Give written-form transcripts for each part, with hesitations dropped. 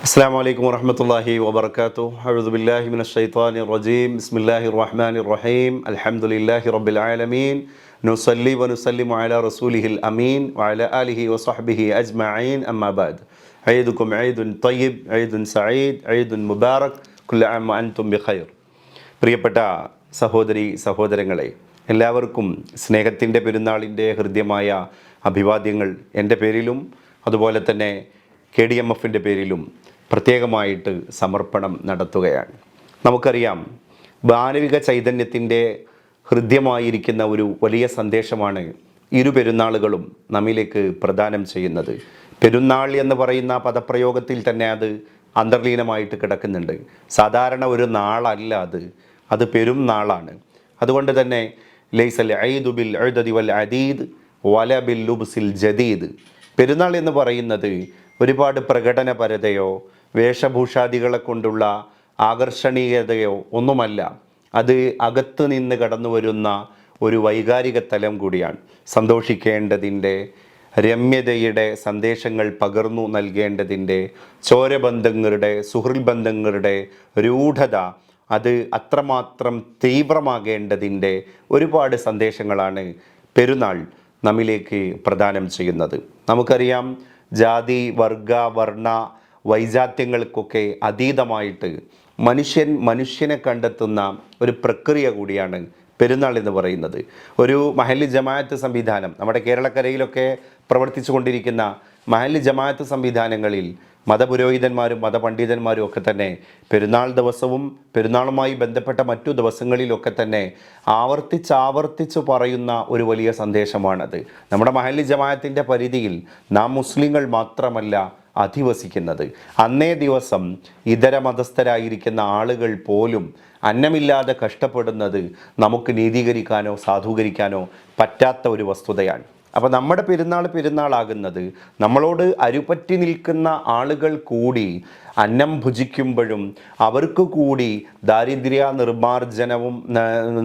السلام عليكم ورحمة الله وبركاته. أعوذ بالله من الشيطان الرجيم. بسم الله الرحمن الرحيم. الحمد لله رب العالمين. نصلي ونسلم على رسوله الأمين وعلى آله وصحبه أجمعين. أما بعد. عيدكم عيد طيب, عيد سعيد, عيد مبارك. كل عام وأنتم بخير. പ്രിയപ്പെട്ട സഹോദരി സഹോദരങ്ങളെ, എല്ലാവർക്കും സ്നേഹത്തിൻ്റെ പെരുന്നാളിൻ്റെ ഹൃദ്യമായ അഭിവാദ്യങ്ങൾ എൻ്റെ പേരിലും അതുപോലെ തന്നെ KDMFൻ്റെ പേരിലും പ്രത്യേകമായിട്ട് സമർപ്പണം നടത്തുകയാണ്. നമുക്കറിയാം, മാനവിക ചൈതന്യത്തിൻ്റെ ഹൃദ്യമായിരിക്കുന്ന ഒരു വലിയ സന്ദേശമാണ് ഇരു പെരുന്നാളുകളും നമ്മിലേക്ക് പ്രദാനം ചെയ്യുന്നത്. പെരുന്നാൾ എന്ന് പറയുന്ന പദപ്രയോഗത്തിൽ തന്നെ അത് അന്തർലീനമായിട്ട് കിടക്കുന്നുണ്ട്. സാധാരണ ഒരു നാളല്ല അത് പെരുന്നാളാണ്. അതുകൊണ്ട് തന്നെ ലൈസൽ ഐദു ബിൽ ഉദദി വൽ അദീദ് വല ബിൽ ലുബ്സിൽ ജദീദ്. പെരുന്നാൾ എന്ന് പറയുന്നത് ഒരുപാട് പ്രകടനപരതയോ വേഷഭൂഷാദികളെ കൊണ്ടുള്ള ആകർഷണീയതയോ ഒന്നുമല്ല. അത് അകത്ത് നിന്ന് കടന്നു വരുന്ന ഒരു വൈകാരിക തലം കൂടിയാണ്. സന്തോഷിക്കേണ്ടതിൻ്റെ, രമ്യതയുടെ സന്ദേശങ്ങൾ പകർന്നു നൽകേണ്ടതിൻ്റെ, ചോരബന്ധങ്ങളുടെ, സുഹൃൽ ബന്ധങ്ങളുടെ രൂഢത അത് അത്രമാത്രം തീവ്രമാകേണ്ടതിൻ്റെ ഒരുപാട് സന്ദേശങ്ങളാണ് പെരുന്നാൾ നമ്മിലേക്ക് പ്രദാനം ചെയ്യുന്നത്. നമുക്കറിയാം, ജാതി, വർഗ, വർണ്ണ വൈജാത്യങ്ങൾക്കൊക്കെ അതീതമായിട്ട് മനുഷ്യനെ കണ്ടെത്തുന്ന ഒരു പ്രക്രിയ കൂടിയാണ് പെരുന്നാൾ എന്ന് പറയുന്നത്. ഒരു മഹല്ലി ജമാഅത്ത് സംവിധാനം, നമ്മുടെ കേരളക്കരയിലൊക്കെ പ്രവർത്തിച്ചു കൊണ്ടിരിക്കുന്ന മഹല്ലി ജമാഅത്ത് സംവിധാനങ്ങളിൽ മതപുരോഹിതന്മാരും മതപണ്ഡിതന്മാരും ഒക്കെ തന്നെ പെരുന്നാൾ ദിവസവും പെരുന്നാളുമായി ബന്ധപ്പെട്ട മറ്റു ദിവസങ്ങളിലൊക്കെ തന്നെ ആവർത്തിച്ച് പറയുന്ന ഒരു വലിയ സന്ദേശമാണത്. നമ്മുടെ മഹല്ലി ജമാഅത്തിൻ്റെ പരിധിയിൽ നാം മുസ്ലിങ്ങൾ മാത്രമല്ല അധിവസിക്കുന്നത്. അന്നേ ദിവസം ഇതര മതസ്ഥരായിരിക്കുന്ന ആളുകൾ പോലും അന്നമില്ലാതെ കഷ്ടപ്പെടുന്നത് നമുക്ക് നീതീകരിക്കാനോ സാധൂകരിക്കാനോ പറ്റാത്ത ഒരു വസ്തുതയാണ്. അപ്പോൾ നമ്മുടെ പെരുന്നാളാകുന്നത് നമ്മളോട് അരുപറ്റി നിൽക്കുന്ന ആളുകൾ കൂടി അന്നം ഭുജിക്കുമ്പോഴും അവർക്ക് കൂടി ദാരിദ്ര്യ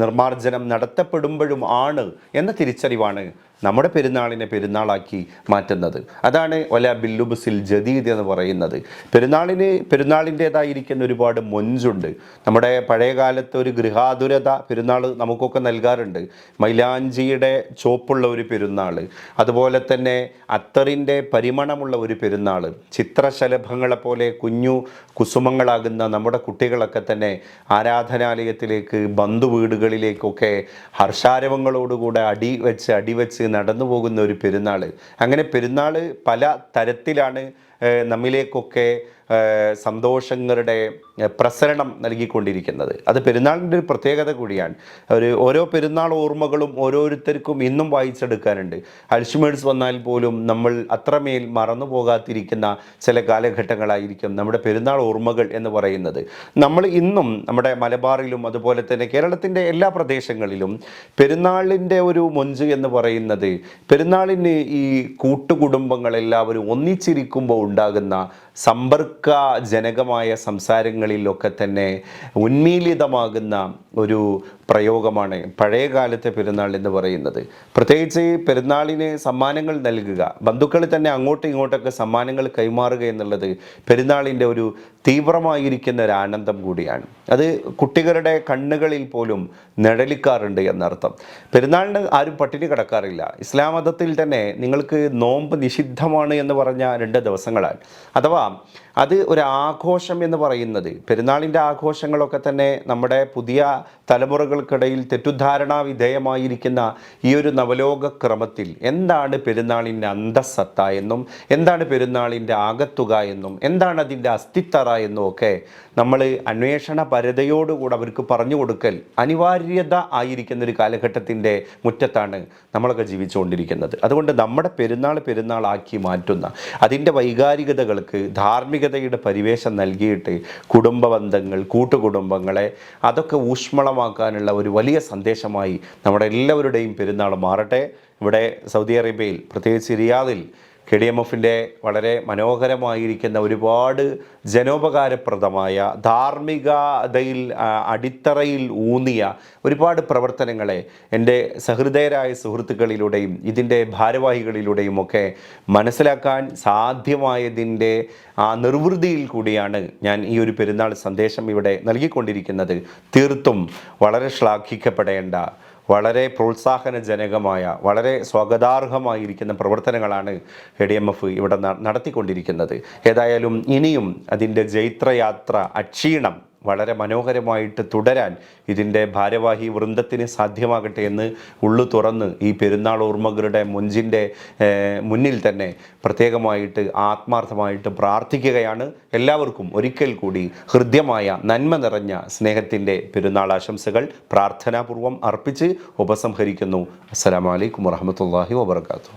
നിർമ്മാർജ്ജനം നടത്തപ്പെടുമ്പോഴും ആണ് എന്ന തിരിച്ചറിവാണ് നമ്മുടെ പെരുന്നാളിനെ പെരുന്നാളാക്കി മാറ്റുന്നത്. അതാണ് വല ബില്ലുബുസിൽ ജദീദ് എന്ന് പറയുന്നത്. പെരുന്നാളിൻ്റേതായിരിക്കുന്ന ഒരുപാട് മൊഞ്ചുണ്ട്. നമ്മുടെ പഴയ കാലത്ത് ഒരു ഗൃഹാതുരത പെരുന്നാൾ നമുക്കൊക്കെ നൽകാറുണ്ട്. മൈലാഞ്ചിയുടെ ചോപ്പുള്ള ഒരു പെരുന്നാൾ, അതുപോലെ തന്നെ അത്തറിൻ്റെ പരിമണമുള്ള ഒരു പെരുന്നാൾ, ചിത്രശലഭങ്ങളെപ്പോലെ കുഞ്ഞു കുസുമങ്ങളാകുന്ന നമ്മുടെ കുട്ടികളൊക്കെ തന്നെ ആരാധനാലയത്തിലേക്ക്, ബന്ധുവീടുകളിലേക്കൊക്കെ ഹർഷാരവങ്ങളോടുകൂടെ അടിവെച്ച് നടന്നു പോകുന്ന ഒരു പെരുന്നാൾ. അങ്ങനെ പെരുന്നാൾ പല തരത്തിലാണ് നമ്മിലേക്കൊക്കെ സന്തോഷങ്ങളുടെ പ്രസരണം നൽകിക്കൊണ്ടിരിക്കുന്നത്. അത് പെരുന്നാളിൻ്റെ ഒരു പ്രത്യേകത കൂടിയാണ്. ഓരോ പെരുന്നാൾ ഓർമ്മകളും ഓരോരുത്തർക്കും ഇന്നും വായിച്ചെടുക്കാനുണ്ട്. അൽഷിമേഴ്സ് വന്നാൽ പോലും നമ്മൾ അത്രമേൽ മറന്നു പോകാതിരിക്കുന്ന ചില കാലഘട്ടങ്ങളായിരിക്കും നമ്മുടെ പെരുന്നാൾ ഓർമ്മകൾ എന്ന് പറയുന്നത്. നമ്മൾ ഇന്നും നമ്മുടെ മലബാറിലും അതുപോലെ തന്നെ കേരളത്തിൻ്റെ എല്ലാ പ്രദേശങ്ങളിലും പെരുന്നാളിൻ്റെ ഒരു മൊഞ്ച് എന്ന് പറയുന്നത്, പെരുന്നാളിന് ഈ കൂട്ടുകുടുംബങ്ങളെല്ലാവരും ഒന്നിച്ചിരിക്കുമ്പോൾ ഉണ്ടാകുന്ന സമ്പർക്കജനകമായ സംസാരങ്ങളിലൊക്കെ തന്നെ ഉന്മീലിതമാകുന്ന ഒരു പ്രയോഗമാണ് പഴയ കാലത്തെ പെരുന്നാൾ എന്ന് പറയുന്നത്. പ്രത്യേകിച്ച് പെരുന്നാളിന് സമ്മാനങ്ങൾ നൽകുക, ബന്ധുക്കൾ തന്നെ അങ്ങോട്ടും ഇങ്ങോട്ടൊക്കെ സമ്മാനങ്ങൾ കൈമാറുക എന്നുള്ളത് പെരുന്നാളിൻ്റെ ഒരു തീവ്രമായിരിക്കുന്ന ഒരു ആനന്ദം കൂടിയാണ്. അത് കുട്ടികളുടെ കണ്ണുകളിൽ പോലും നിഴലിക്കാറുണ്ട് എന്നർത്ഥം. പെരുന്നാളിന് ആരും പട്ടിണി കിടക്കാറില്ല. ഇസ്ലാം മതത്തിൽ തന്നെ നിങ്ങൾക്ക് നോമ്പ് നിഷിദ്ധമാണ് എന്ന് പറഞ്ഞ 2 ദിവസങ്ങളാണ്. അഥവാ അത് ഒരു ആഘോഷം എന്ന് പറയുന്നത്, പെരുന്നാളിൻ്റെ ആഘോഷങ്ങളൊക്കെ തന്നെ നമ്മുടെ പുതിയ തലമുറകൾക്കിടയിൽ തെറ്റുദ്ധാരണാ വിധേയമായിരിക്കുന്ന ഈ ഒരു നവലോക ക്രമത്തിൽ എന്താണ് പെരുന്നാളിൻ്റെ അന്തസ്സത്ത എന്നും എന്താണ് പെരുന്നാളിൻ്റെ ആകത്തുക എന്നും എന്താണ് അതിൻ്റെ അസ്ഥിത്തറ എന്നും ഒക്കെ നമ്മൾ അന്വേഷണ പരതയോടുകൂടെ അവർക്ക് പറഞ്ഞു കൊടുക്കൽ അനിവാര്യത ആയിരിക്കുന്ന ഒരു കാലഘട്ടത്തിൻ്റെ മുറ്റത്താണ് നമ്മളൊക്കെ ജീവിച്ചുകൊണ്ടിരിക്കുന്നത്. അതുകൊണ്ട് നമ്മുടെ പെരുന്നാളാക്കി മാറ്റുന്ന അതിൻ്റെ വൈകാരികതകൾക്ക് ധാർമ്മികതയുടെ പരിവേഷം നൽകിയിട്ട് കുടുംബ ബന്ധങ്ങൾ, കൂട്ടുകുടുംബങ്ങളെ അതൊക്കെ ഊഷ്മളമാക്കാനുള്ള ഒരു വലിയ സന്ദേശമായി നമ്മുടെ എല്ലാവരുടെയും പെരുന്നാൾ മാറട്ടെ. ഇവിടെ സൗദി അറേബ്യയിൽ, പ്രത്യേകിച്ച് റിയാദിൽ KDMFൻ്റെ വളരെ മനോഹരമായിരിക്കുന്ന ഒരുപാട് ജനോപകാരപ്രദമായ ധാർമ്മികതയിൽ അടിത്തറയിൽ ഊന്നിയ ഒരുപാട് പ്രവർത്തനങ്ങളെ എൻ്റെ സഹൃദയരായ സുഹൃത്തുക്കളിലൂടെയും ഇതിൻ്റെ ഭാരവാഹികളിലൂടെയും ഒക്കെ മനസ്സിലാക്കാൻ സാധ്യമായതിൻ്റെ ആ നിർവൃതിയിൽ കൂടിയാണ് ഞാൻ ഈ ഒരു പെരുന്നാൾ സന്ദേശം ഇവിടെ നൽകിക്കൊണ്ടിരിക്കുന്നത്. തീർത്തും വളരെ ശ്ലാഘിക്കപ്പെടേണ്ട, വളരെ പ്രോത്സാഹനജനകമായ, വളരെ സ്വാഗതാർഹമായിരിക്കുന്ന പ്രവർത്തനങ്ങളാണ് KDMF ഇവിടെ നടത്തിക്കൊണ്ടിരിക്കുന്നത്. ഏതായാലും ഇനിയും അതിൻ്റെ ജൈത്രയാത്ര അക്ഷീണം വളരെ മനോഹരമായിട്ട് തുടരാൻ ഇതിൻ്റെ ഭാരവാഹി വൃന്ദത്തിന് സാധ്യമാകട്ടെ എന്ന് ഉള്ളു തുറന്ന് ഈ പെരുന്നാൾ ഓർമ്മകളുടെ മുന്നിൽ തന്നെ പ്രത്യേകമായിട്ട് ആത്മാർത്ഥമായിട്ട് പ്രാർത്ഥിക്കുകയാണ്. എല്ലാവർക്കും ഒരിക്കൽ കൂടി ഹൃദ്യമായ നന്മ നിറഞ്ഞ സ്നേഹത്തിൻ്റെ പെരുന്നാൾ ആശംസകൾ പ്രാർത്ഥനാപൂർവം അർപ്പിച്ച് ഉപസംഹരിക്കുന്നു. അസ്സലാമു അലൈക്കും വറഹ്മത്തുള്ളാഹി വബറകാതുഹു.